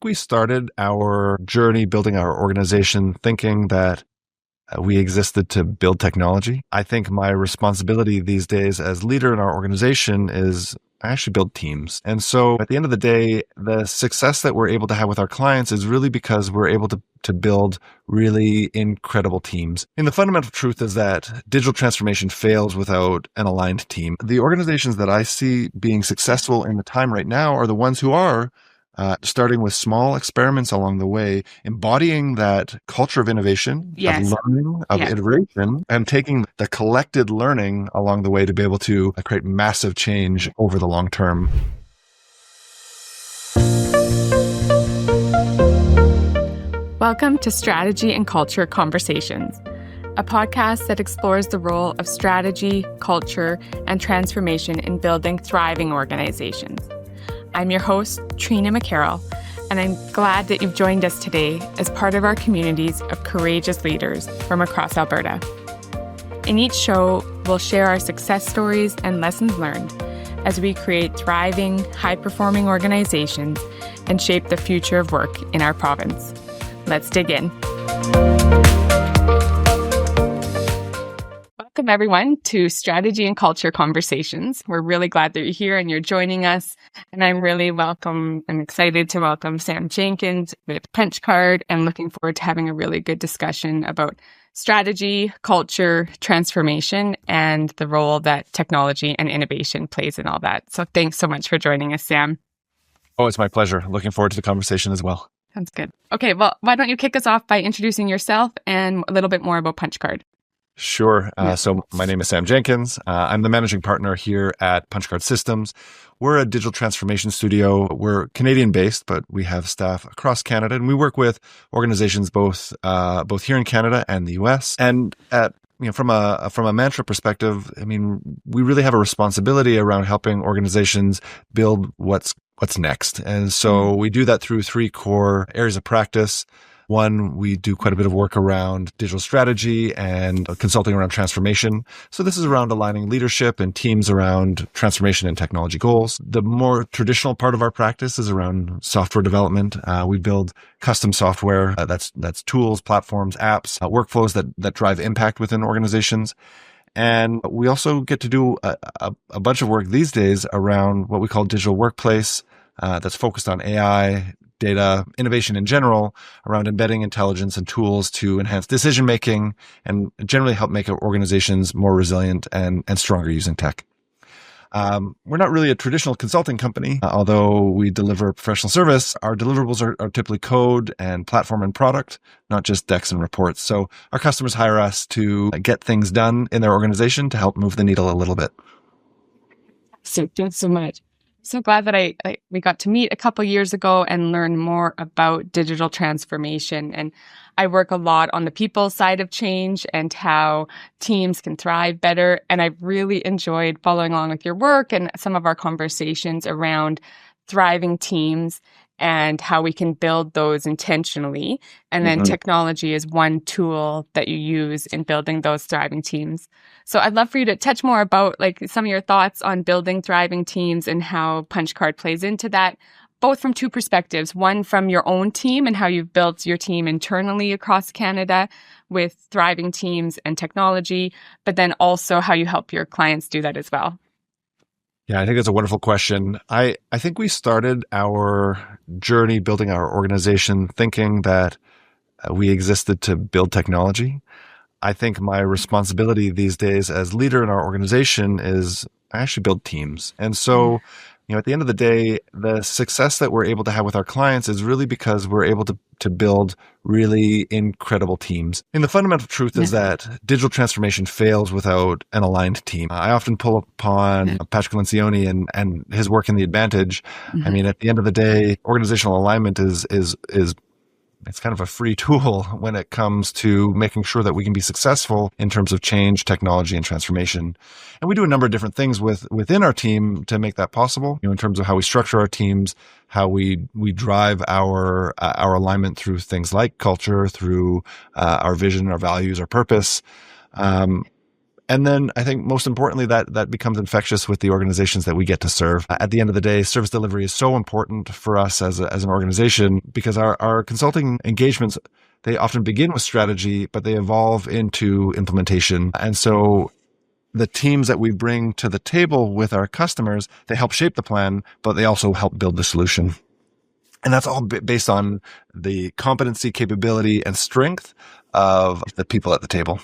We started our journey building our organization thinking that we existed to build technology. I think my responsibility these days as leader in our organization is I actually build teams. And so at the end of the day, the success that we're able to have with our clients is really because we're able to build really incredible teams. And the fundamental truth is that digital transformation fails without an aligned team. The organizations that I see being successful in the time right now are the ones who are starting with small experiments along the way, embodying that culture of innovation, Yes. of learning, of iteration, and taking the collected learning along the way to be able to create massive change over the long term. Welcome to Strategy and Culture Conversations, a podcast that explores the role of strategy, culture, and transformation in building thriving organizations. I'm your host, Trina McCarroll, and I'm glad that you've joined us today as part of our communities of courageous leaders from across Alberta. In each show, we'll share our success stories and lessons learned as we create thriving, high-performing organizations and shape the future of work in our province. Let's dig in. Welcome, everyone, to Strategy and Culture Conversations. We're really glad that you're here and you're joining us. And I'm excited to welcome Sam Jenkins with Punchcard, and looking forward to having a really good discussion about strategy, culture, transformation, and the role that technology and innovation plays in all that. So thanks so much for joining us, Sam. Oh, it's my pleasure. Looking forward to the conversation as well. Sounds good. Okay, well, why don't you kick us off by introducing yourself and a little bit more about Punchcard? Sure. So my name is Sam Jenkins. I'm the managing partner here at Punchcard Systems. We're a digital transformation studio. We're Canadian-based, but we have staff across Canada, and we work with organizations both here in Canada and the US. And from a mantra perspective, we really have a responsibility around helping organizations build what's next. And so we do that through three core areas of practice. One, we do quite a bit of work around digital strategy and consulting around transformation. So this is around aligning leadership and teams around transformation and technology goals. The more traditional part of our practice is around software development. We build custom software. That's tools, platforms, apps, workflows that drive impact within organizations. And we also get to do a bunch of work these days around what we call digital workplace, that's focused on AI, data, innovation in general, around embedding intelligence and tools to enhance decision-making and generally help make our organizations more resilient and stronger using tech. We're not really a traditional consulting company, although we deliver professional service. Our deliverables are typically code and platform and product, not just decks and reports. So our customers hire us to get things done in their organization to help move the needle a little bit. So thanks so much. So glad that we got to meet a couple years ago and learn more about digital transformation. And I work a lot on the people side of change and how teams can thrive better. And I've really enjoyed following along with your work and some of our conversations around thriving teams and how we can build those intentionally. And then technology is one tool that you use in building those thriving teams. So I'd love for you to touch more about some of your thoughts on building thriving teams and how Punchcard plays into that, both from two perspectives. One, from your own team and how you've built your team internally across Canada with thriving teams and technology, but then also how you help your clients do that as well. Yeah, I think it's a wonderful question. I think we started our journey building our organization thinking that we existed to build technology. I think my responsibility these days as leader in our organization is I actually build teams. And so, at the end of the day, the success that we're able to have with our clients is really because we're able to build really incredible teams. And the fundamental truth is that digital transformation fails without an aligned team. I often pull upon Patrick Lencioni and his work in The Advantage. At the end of the day, organizational alignment is it's kind of a free tool when it comes to making sure that we can be successful in terms of change, technology, and transformation. And we do a number of different things within our team to make that possible, in terms of how we structure our teams, how we drive our alignment through things like culture, through our vision, our values, our purpose. And then I think most importantly, that becomes infectious with the organizations that we get to serve. At the end of the day, service delivery is so important for us as an organization because our consulting engagements, they often begin with strategy, but they evolve into implementation. And so the teams that we bring to the table with our customers, they help shape the plan, but they also help build the solution. And that's all based on the competency, capability, and strength of the people at the table.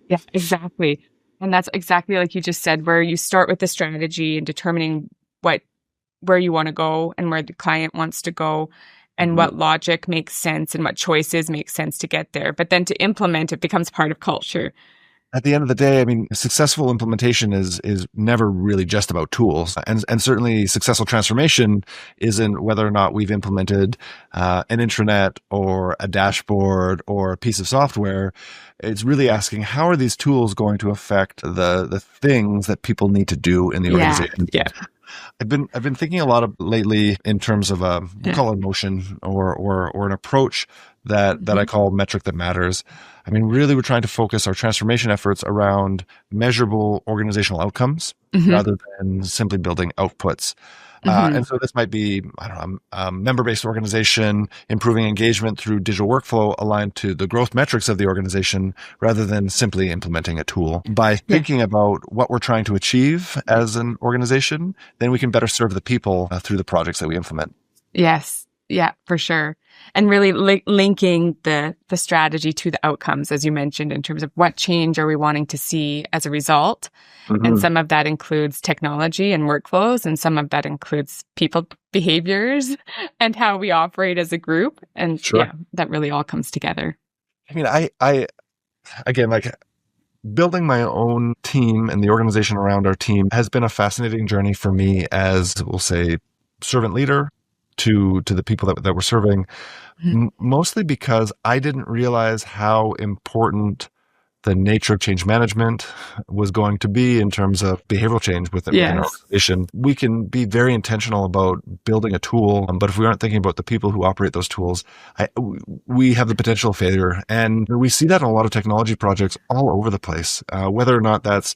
Yeah, exactly. And that's exactly like you just said, where you start with the strategy and determining where you want to go and where the client wants to go and what logic makes sense and what choices make sense to get there. But then to implement it becomes part of culture. At the end of the day, I mean, successful implementation is never really just about tools. And certainly successful transformation isn't whether or not we've implemented an intranet or a dashboard or a piece of software. It's really asking, how are these tools going to affect the things that people need to do in the organization? Yeah. I've been thinking a lot lately in terms of we'll call it motion or an approach that I call metric that matters. I mean, really, we're trying to focus our transformation efforts around measurable organizational outcomes rather than simply building outputs. And so this might be, I don't know, a member-based organization, improving engagement through digital workflow aligned to the growth metrics of the organization rather than simply implementing a tool. By thinking about what we're trying to achieve as an organization, then we can better serve the people through the projects that we implement. Yes. Yeah, for sure. And really linking the strategy to the outcomes, as you mentioned, in terms of what change are we wanting to see as a result. And some of that includes technology and workflows, and some of that includes people behaviors and how we operate as a group. And that really all comes together. I mean, I again, like building my own team and the organization around our team has been a fascinating journey for me as, we'll say, servant leader to the people that we're serving, mostly because I didn't realize how important the nature of change management was going to be in terms of behavioral change within our organization. We can be very intentional about building a tool, but if we aren't thinking about the people who operate those tools, we have the potential of failure. And we see that in a lot of technology projects all over the place, whether or not that's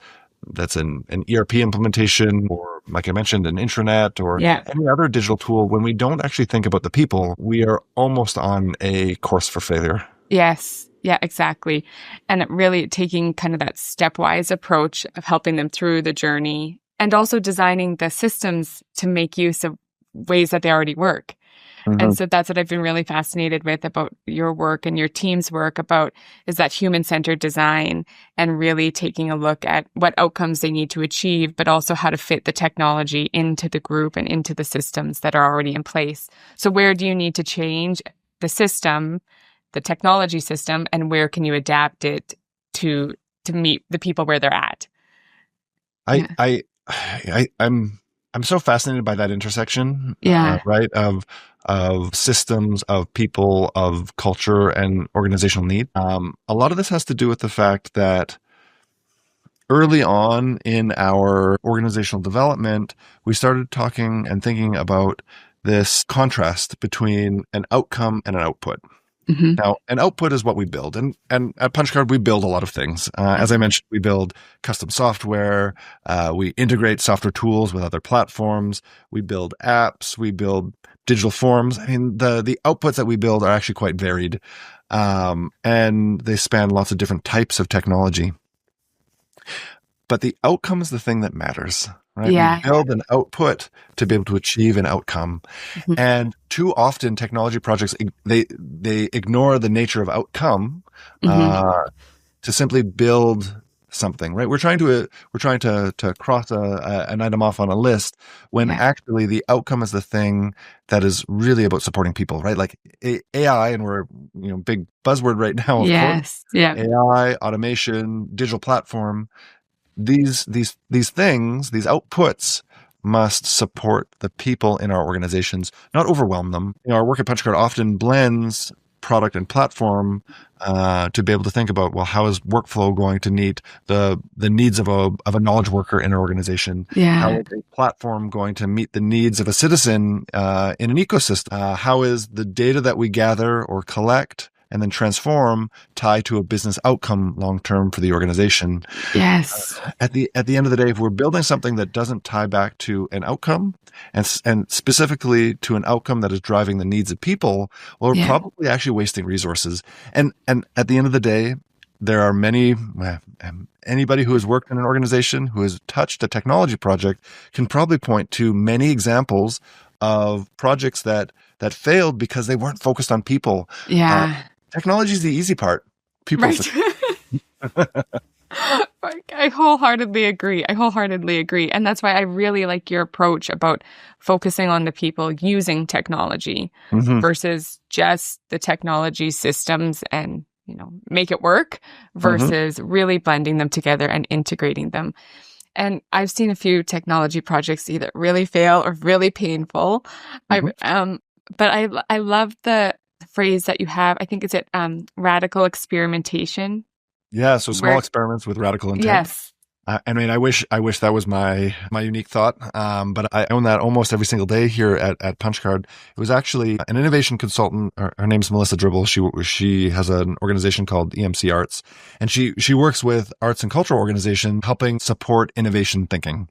an ERP implementation or, like I mentioned, an intranet or any other digital tool. When we don't actually think about the people, we are almost on a course for failure. Yes. Yeah, exactly. And really taking kind of that stepwise approach of helping them through the journey and also designing the systems to make use of ways that they already work. And so that's what I've been really fascinated with about your work and your team's work about is that human-centered design and really taking a look at what outcomes they need to achieve, but also how to fit the technology into the group and into the systems that are already in place. So where do you need to change the system, the technology system, and where can you adapt it to meet the people where they're at? I'm so fascinated by that intersection, right? Of systems, of people, of culture, and organizational need. A lot of this has to do with the fact that early on in our organizational development, we started talking and thinking about this contrast between an outcome and an output. Now, an output is what we build. And at Punchcard, we build a lot of things. As I mentioned, we build custom software. We integrate software tools with other platforms. We build apps. We build digital forms. I mean, the outputs that we build are actually quite varied. And they span lots of different types of technology. But the outcome is the thing that matters. Right? We build an output to be able to achieve an outcome. And too often technology projects, they ignore the nature of outcome to simply build something, right? We're trying to cross an item off on a list when actually the outcome is the thing that is really about supporting people, right? Like AI, and we're, big buzzword right now, of course. AI, automation, digital platform. These things, these outputs must support the people in our organizations, not overwhelm them. Our work at Punchcard often blends product and platform to be able to think about, well, how is workflow going to meet the needs of a knowledge worker in our organization? How is a platform going to meet the needs of a citizen in an ecosystem? How is the data that we gather or collect and then transform tie to a business outcome long term for the organization. Yes. At the end of the day, if we're building something that doesn't tie back to an outcome and specifically to an outcome that is driving the needs of people, well, we're probably actually wasting resources. And at the end of the day, there are many, anybody who has worked in an organization who has touched a technology project can probably point to many examples of projects that failed because they weren't focused on people. Yeah. Technology is the easy part. People. Right. I wholeheartedly agree. And that's why I really like your approach about focusing on the people using technology versus just the technology systems and, make it work versus really blending them together and integrating them. And I've seen a few technology projects either really fail or really painful. But I love the phrase that you have. I think it's radical experimentation. Yeah, so small experiments with radical intent. Yes. I wish that was my unique thought, but I own that almost every single day here at Punchcard. It was actually an innovation consultant. Her name's Melissa Dribble. She has an organization called EMC Arts, and she works with arts and cultural organizations helping support innovation thinking.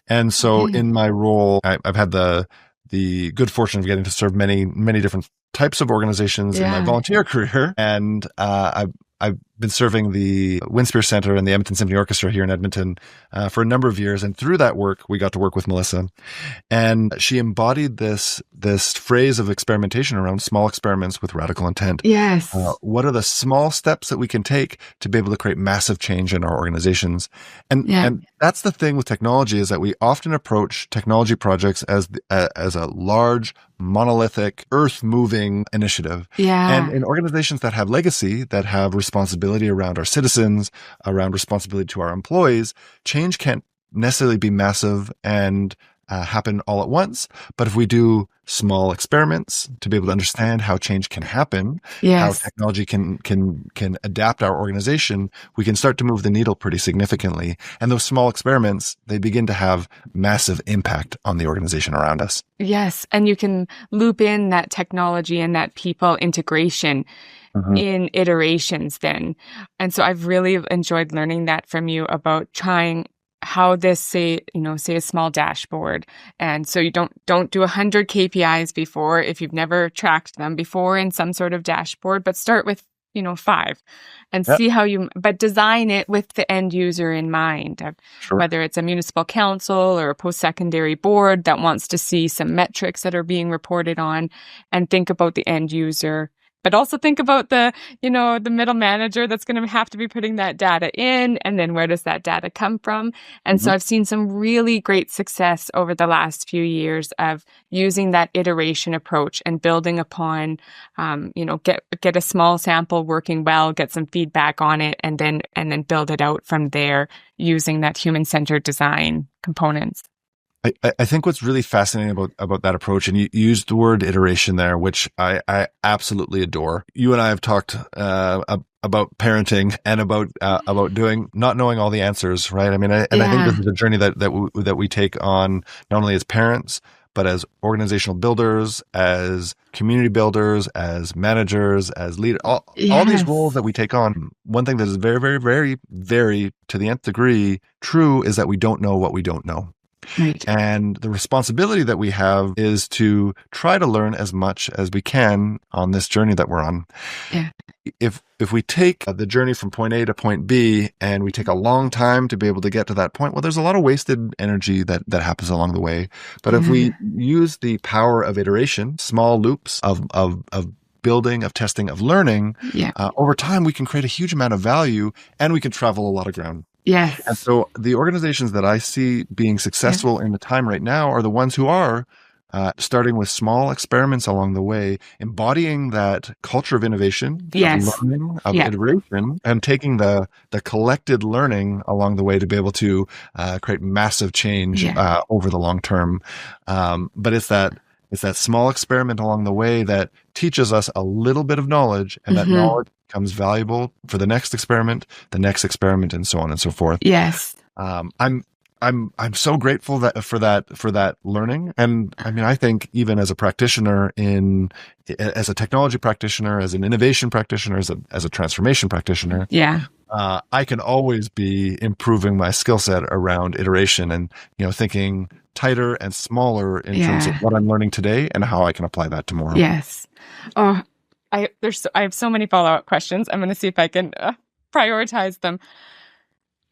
And so in my role, I've had the good fortune of getting to serve many different types of organizations in my volunteer career, and I've been serving the Winspear Center and the Edmonton Symphony Orchestra here in Edmonton for a number of years. And through that work, we got to work with Melissa. And she embodied this phrase of experimentation around small experiments with radical intent. Yes. What are the small steps that we can take to be able to create massive change in our organizations? And that's the thing with technology, is that we often approach technology projects as a large, monolithic, earth-moving initiative. Yeah. And in organizations that have legacy, that have responsibility around our citizens, around responsibility to our employees, change can't necessarily be massive and happen all at once. But if we do small experiments to be able to understand how change can happen, how technology can adapt our organization, we can start to move the needle pretty significantly. And those small experiments, they begin to have massive impact on the organization around us. Yes. And you can loop in that technology and that people integration in iterations then. And so I've really enjoyed learning that from you about trying how this, say a small dashboard. And so you don't do 100 KPIs before if you've never tracked them before in some sort of dashboard, but start with 5 and see how but design it with the end user in mind, whether it's a municipal council or a post-secondary board that wants to see some metrics that are being reported on, and think about the end user. But also think about the middle manager that's going to have to be putting that data in, and then where does that data come from? And so I've seen some really great success over the last few years of using that iteration approach and building upon, get a small sample working well, get some feedback on it, and then build it out from there using that human-centered design components. I think what's really fascinating about that approach, and you used the word iteration there, which I absolutely adore. You and I have talked about parenting and about not knowing all the answers, right? I mean, I think this is a journey that we take on not only as parents, but as organizational builders, as community builders, as managers, as leaders, all these roles that we take on. One thing that is very, very, very, very to the nth degree true is that we don't know what we don't know. Right. And the responsibility that we have is to try to learn as much as we can on this journey that we're on. Yeah. If we take the journey from point A to point B and we take a long time to be able to get to that point, well, there's a lot of wasted energy that happens along the way. But if we use the power of iteration, small loops of building, of testing, of learning, over time, we can create a huge amount of value and we can travel a lot of ground. Yes. And so the organizations that I see being successful in the time right now are the ones who are starting with small experiments along the way, embodying that culture of innovation, of learning, of iteration, and taking the collected learning along the way to be able to create massive change over the long term. But it's that small experiment along the way that teaches us a little bit of knowledge, and that knowledge becomes valuable for the next experiment, and so on and so forth. Yes. I'm I'm so grateful for that learning. And I mean, I think even as a practitioner as a technology practitioner, as an innovation practitioner, as a transformation practitioner, Yeah. I can always be improving my skill set around iteration and, thinking tighter and smaller in terms of what I'm learning today and how I can apply that tomorrow. Yes. Oh, I have so many follow-up questions. I'm going to see if I can prioritize them.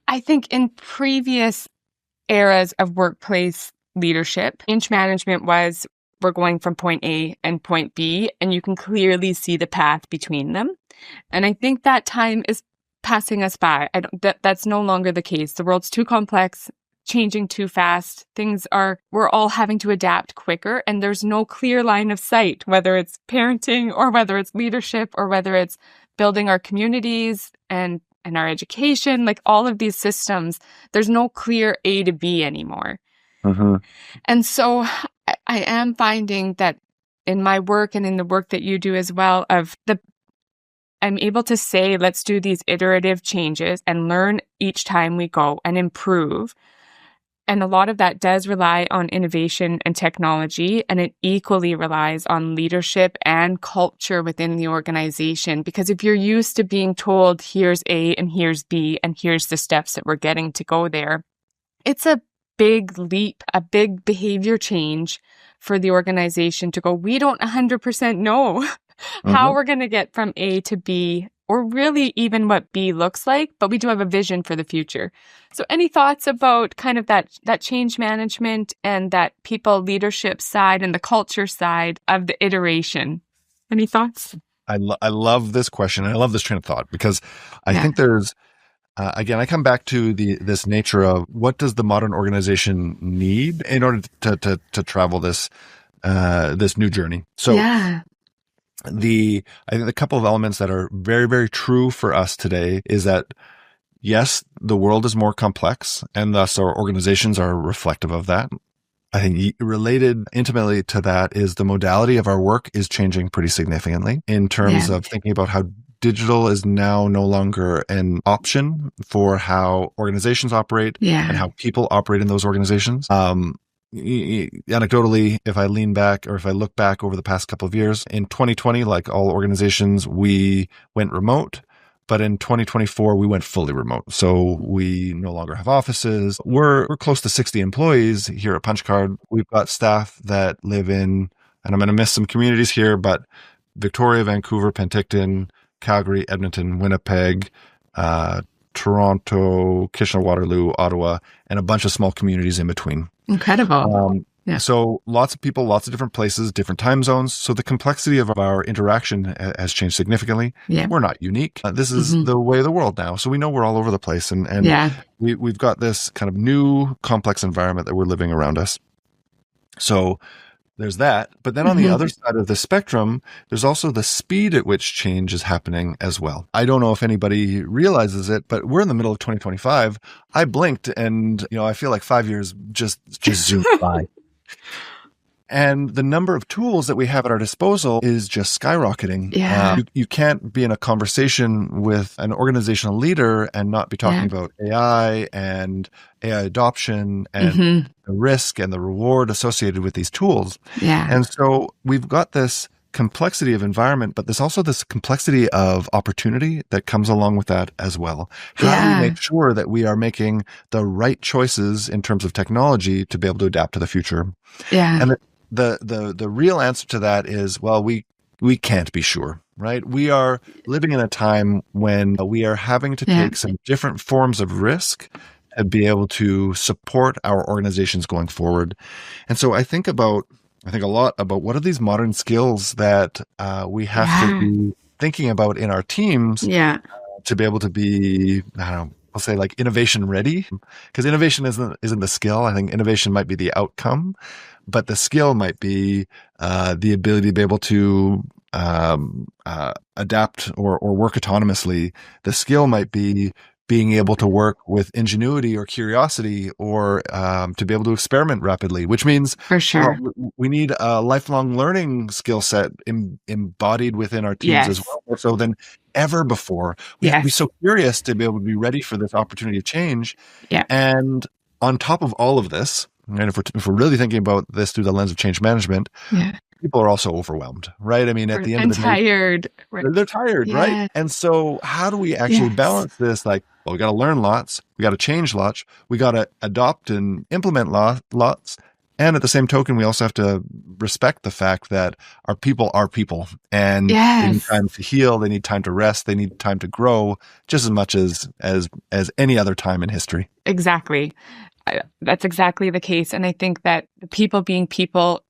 I think in previous eras of workplace leadership, change management was we're going from point A and point B, and you can clearly see the path between them. And I think that time is passing us by. That's no longer the case. The world's too complex, changing too fast. We're all having to adapt quicker, and there's no clear line of sight, whether it's parenting or whether it's leadership or whether it's building our communities and our education, like all of these systems, there's no clear A to B anymore. Mm-hmm. And so I am finding that in my work and in the work that you do as well, I'm able to say, let's do these iterative changes and learn each time we go and improve. And a lot of that does rely on innovation and technology, and it equally relies on leadership and culture within the organization. Because if you're used to being told, here's A and here's B, and here's the steps that we're getting to go there, it's a big leap, a big behavior change for the organization to go, we don't 100% know how we're going to get from A to B, or really even what B looks like, but we do have a vision for the future. So any thoughts about kind of that change management and that people leadership side and the culture side of the iteration? Any thoughts? I love this question. I love this train of thought because I think there's, again, I come back to this nature of what does the modern organization need in order to travel this new journey. So I think the couple of elements that are very, very true for us today is that, yes, the world is more complex and thus our organizations are reflective of that. I think related intimately to that is the modality of our work is changing pretty significantly in terms of thinking about how digital is now no longer an option for how organizations operate and how people operate in those organizations. Anecdotally, if I lean back or if I look back over the past couple of years, in 2020, like all organizations, we went remote. But in 2024, we went fully remote. So we no longer have offices. We're close to 60 employees here at Punchcard. We've got staff that live in, and I'm going to miss some communities here, but Victoria, Vancouver, Penticton, Calgary, Edmonton, Winnipeg, Toronto, Kitchener-Waterloo, Ottawa, and a bunch of small communities in between. Incredible. So lots of people, lots of different places, different time zones. So the complexity of our interaction has changed significantly. We're not unique. This is the way of the world now. So we know we're all over the place. And we've got this kind of new complex environment that we're living around us. So there's that. But then on the other side of the spectrum, there's also the speed at which change is happening as well. I don't know if anybody realizes it, but we're in the middle of 2025. I blinked and, I feel like 5 years just zoomed by. And the number of tools that we have at our disposal is just skyrocketing. You can't be in a conversation with an organizational leader and not be talking about AI and AI adoption and the risk and the reward associated with these tools. And so we've got this complexity of environment, but there's also this complexity of opportunity that comes along with that as well. How do we make sure that we are making the right choices in terms of technology to be able to adapt to the future? And the real answer to that is, well, we can't be sure, right? We are living in a time when we are having to take some different forms of risk and be able to support our organizations going forward. And so I think a lot about what are these modern skills that we have to be thinking about in our teams to be able to be, I'll say like innovation ready, because innovation isn't the skill. I think innovation might be the outcome, but the skill might be the ability to be able to adapt or work autonomously. The skill might be being able to work with ingenuity or curiosity or to be able to experiment rapidly, which means for sure we need a lifelong learning skill set embodied within our teams as well. More so than ever before. We have to be so curious to be able to be ready for this opportunity to change. And on top of all of this, and if we're really thinking about this through the lens of change management, people are also overwhelmed, right? I mean, at the end of the day, tired. They're tired, right? And so how do we actually balance this? Like, well, we got to learn lots. We got to change lots. We got to adopt and implement lots. And at the same token, we also have to respect the fact that our people are people, and they need time to heal. They need time to rest. They need time to grow just as much as any other time in history. Exactly. That's exactly the case. And I think that the people being people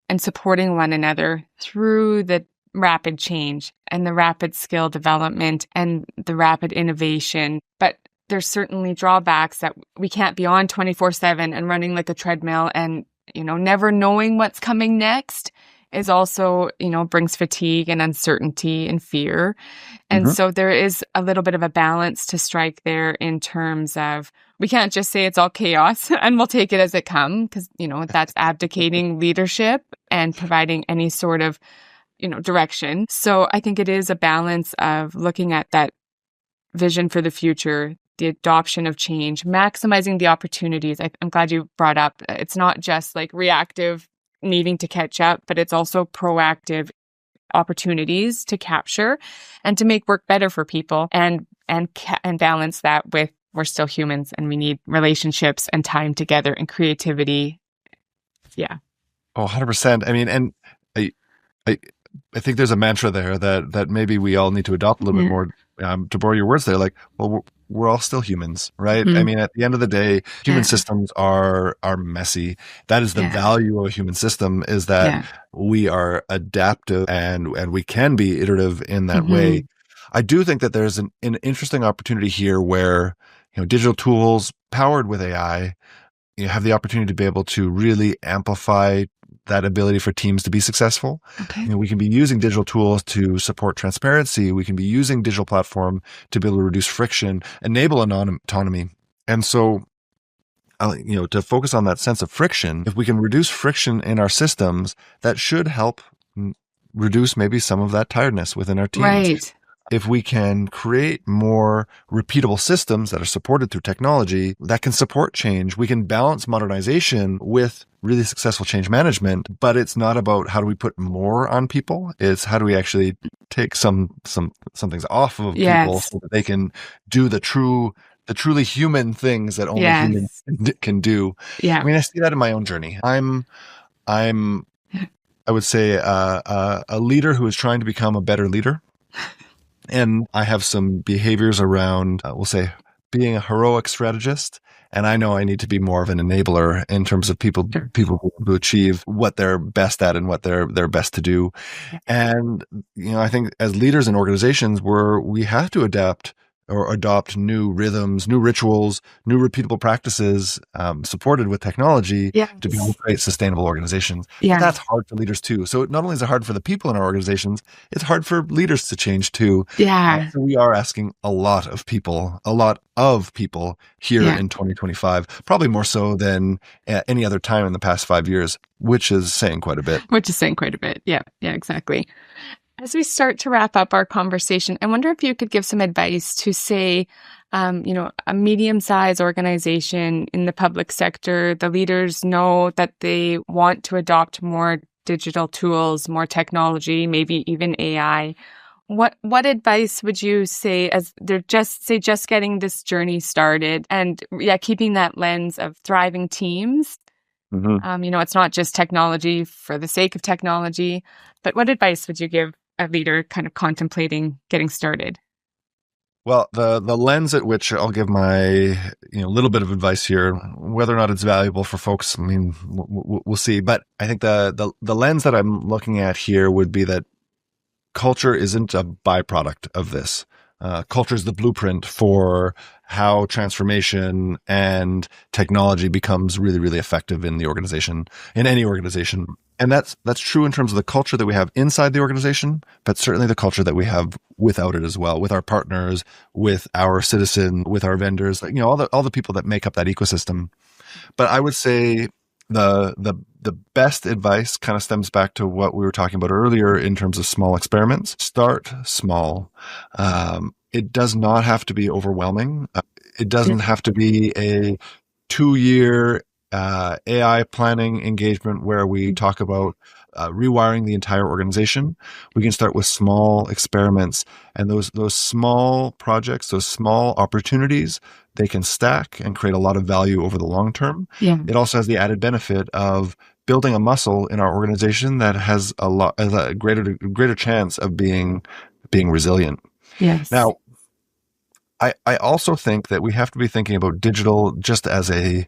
and supporting one another through the rapid change and the rapid skill development and the rapid innovation. But there's certainly drawbacks that we can't be on 24/7 and running like a treadmill, and, never knowing what's coming next is also, brings fatigue and uncertainty and fear. And so there is a little bit of a balance to strike there in terms of, we can't just say it's all chaos and we'll take it as it comes, because, that's abdicating leadership and providing any sort of, direction. So I think it is a balance of looking at that vision for the future, the adoption of change, maximizing the opportunities. I'm glad you brought up, it's not just like reactive needing to catch up, but it's also proactive opportunities to capture and to make work better for people, and balance that with, we're still humans and we need relationships and time together and creativity. Yeah. Oh, 100%. I mean, and I think there's a mantra there that maybe we all need to adopt a little bit more. To borrow your words there, like, well, we're all still humans, right? I mean, at the end of the day, human systems are messy. That is the value of a human system, is that we are adaptive and we can be iterative in that way. I do think that there's an interesting opportunity here where, digital tools powered with AI, have the opportunity to be able to really amplify that ability for teams to be successful. We can be using digital tools to support transparency. We can be using digital platform to be able to reduce friction, enable autonomy. And so, to focus on that sense of friction, if we can reduce friction in our systems, that should help reduce maybe some of that tiredness within our teams. Right. If we can create more repeatable systems that are supported through technology that can support change, we can balance modernization with really successful change management. But it's not about how do we put more on people. It's how do we actually take some things off of people so that they can do the truly human things that only humans can do. I mean, I see that in my own journey. I'm I would say a leader who is trying to become a better leader. And I have some behaviors around, we'll say, being a heroic strategist. And I know I need to be more of an enabler in terms of people who achieve what they're best at and what they're best to do. And, I think as leaders in organizations, we have to adapt or adopt new rhythms, new rituals, new repeatable practices, supported with technology to be able to create sustainable organizations. But that's hard for leaders too. So not only is it hard for the people in our organizations, it's hard for leaders to change too. So we are asking a lot of people here in 2025, probably more so than any other time in the past 5 years, which is saying quite a bit. Yeah, exactly. As we start to wrap up our conversation, I wonder if you could give some advice to, say, a medium-sized organization in the public sector. The leaders know that they want to adopt more digital tools, more technology, maybe even AI. What advice would you say as they're just getting this journey started, and keeping that lens of thriving teams? It's not just technology for the sake of technology, but what advice would you give a leader kind of contemplating getting started? Well, the lens at which I'll give my little bit of advice here, whether or not it's valuable for folks, I mean, we'll see. But I think the lens that I'm looking at here would be that culture isn't a byproduct of this. Culture is the blueprint for how transformation and technology becomes really, really effective in the organization, in any organization. And that's true in terms of the culture that we have inside the organization, but certainly the culture that we have without it as well, with our partners, with our citizen, with our vendors, all the people that make up that ecosystem. But I would say the best advice kind of stems back to what we were talking about earlier in terms of small experiments. Start small. It does not have to be overwhelming. It doesn't have to be a 2-year AI planning engagement where we talk about rewiring the entire organization. We can start with small experiments, and those small projects, those small opportunities, they can stack and create a lot of value over the long term. Yeah. It also has the added benefit of building a muscle in our organization that has a greater chance of being resilient. Yes. Now, I also think that we have to be thinking about digital just as a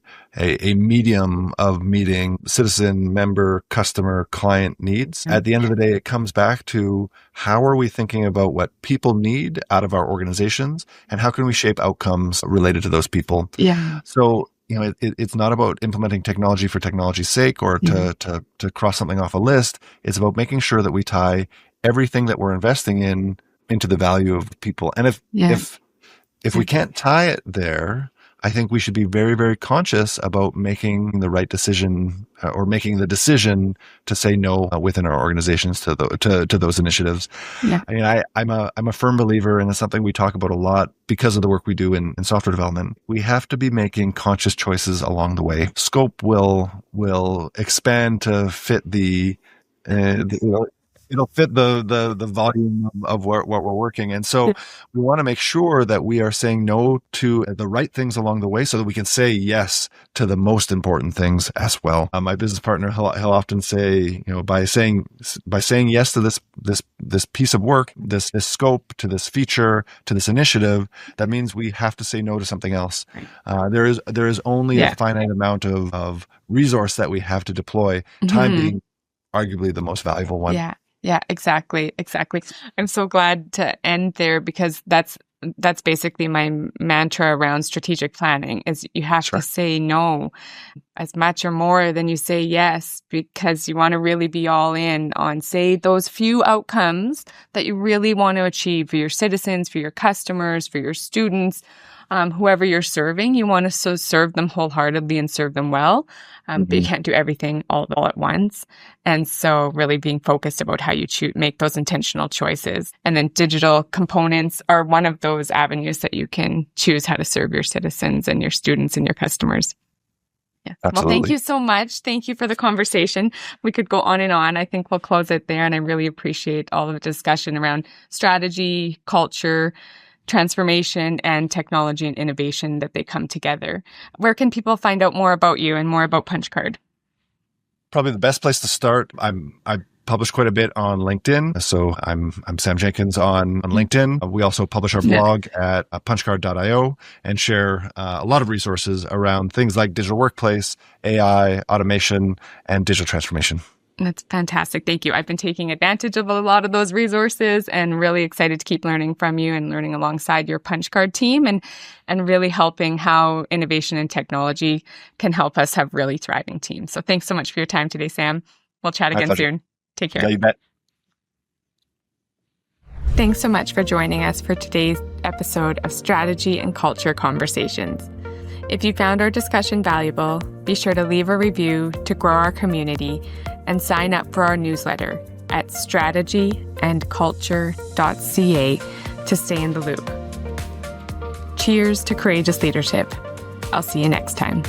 medium of meeting citizen, member, customer, client needs. At the end of the day, it comes back to how are we thinking about what people need out of our organizations and how can we shape outcomes related to those people? Yeah. So, it's not about implementing technology for technology's sake or to cross something off a list. It's about making sure that we tie everything that we're investing in into the value of people. And if we can't tie it there, I think we should be very, very conscious about making the right decision or making the decision to say no within our organizations to those initiatives. Yeah. I mean, I'm a firm believer, and it's something we talk about a lot because of the work we do in software development. We have to be making conscious choices along the way. Scope will expand to fit it'll fit the volume of what we're working. And so we want to make sure that we are saying no to the right things along the way so that we can say yes to the most important things as well. My business partner, he'll often say, by saying yes to this piece of work, this scope, to this feature, to this initiative, that means we have to say no to something else. There is only a finite amount of resource that we have to deploy, time being arguably the most valuable one. Yeah, exactly. I'm so glad to end there because that's basically my mantra around strategic planning is you have to say no as much or more than you say yes, because you want to really be all in on, say, those few outcomes that you really want to achieve for your citizens, for your customers, for your students, whoever you're serving. You want to serve them wholeheartedly and serve them well, but you can't do everything all at once. And so really being focused about how you make those intentional choices. And then digital components are one of those avenues that you can choose how to serve your citizens and your students and your customers. Yeah. Well, thank you so much. Thank you for the conversation. We could go on and on. I think we'll close it there. And I really appreciate all of the discussion around strategy, culture, transformation, and technology and innovation that they come together. Where can people find out more about you and more about Punchcard? Probably the best place to start. I publish quite a bit on LinkedIn. So I'm Sam Jenkins on LinkedIn. We also publish our blog at punchcard.io and share a lot of resources around things like digital workplace, AI, automation, and digital transformation. That's fantastic. Thank you. I've been taking advantage of a lot of those resources and really excited to keep learning from you and learning alongside your Punchcard team and really helping how innovation and technology can help us have really thriving teams. So thanks so much for your time today, Sam. We'll chat again soon. Take care. Yeah, you bet. Thanks so much for joining us for today's episode of Strategy and Culture Conversations. If you found our discussion valuable, be sure to leave a review to grow our community and sign up for our newsletter at strategyandculture.ca to stay in the loop. Cheers to courageous leadership. I'll see you next time.